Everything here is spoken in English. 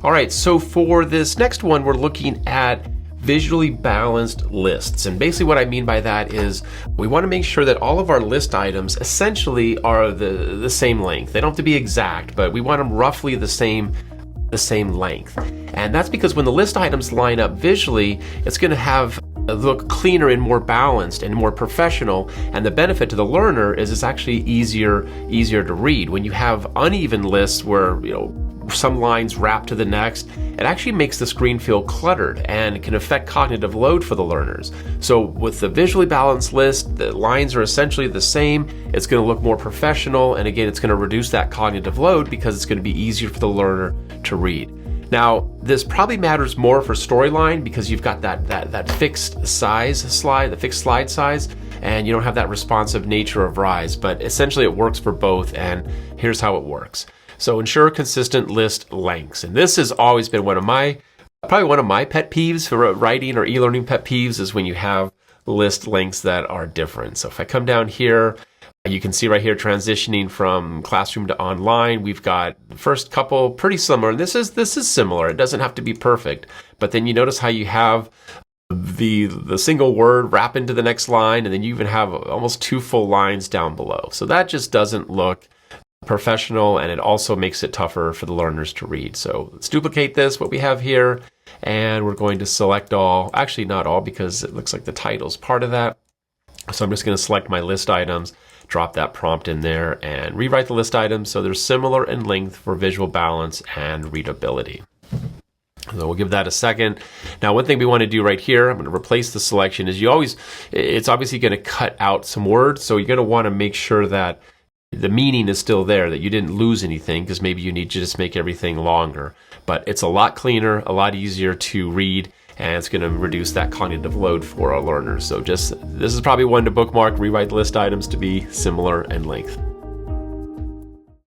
All right, so for this next one, we're looking at visually balanced lists. And basically what I mean by that is we want to make sure that all of our list items essentially are the same length. They don't have to be exact, but we want them roughly the same length. And that's because when the list items line up visually, it's going to look cleaner and more balanced and more professional. And the benefit to the learner is it's actually easier to read. When you have uneven lists where, some lines wrap to the next, it actually makes the screen feel cluttered and can affect cognitive load for the learners. So with the visually balanced list, the lines are essentially the same. It's going to look more professional, and again, it's going to reduce that cognitive load because it's going to be easier for the learner to read. Now, this probably matters more for storyline because you've got that fixed size slide, the fixed slide size, and you don't have that responsive nature of Rise, but essentially it works for both, and here's how it works. So ensure consistent list lengths. And this has always been probably one of my pet peeves for writing or e-learning pet peeves is when you have list lengths that are different. So if I come down here, you can see right here transitioning from classroom to online, we've got the first couple pretty similar. This is similar. It doesn't have to be perfect, but then you notice how you have the single word wrap into the next line, and then you even have almost 2 full lines down below. So that just doesn't look professional, and it also makes it tougher for the learners to read. So let's duplicate this, what we have here, and we're going to select all, actually not all because it looks like the title's part of that. So I'm just going to select my list items, drop that prompt in there, and rewrite the list items so they're similar in length for visual balance and readability. So we'll give that a second. Now, one thing we want to do right here, I'm going to replace the selection, is it's obviously going to cut out some words, so you're going to want to make sure that the meaning is still there, that you didn't lose anything, because maybe you need to just make everything longer. But it's a lot cleaner, a lot easier to read, and it's going to reduce that cognitive load for our learners. So this is probably one to bookmark, rewrite list items to be similar in length.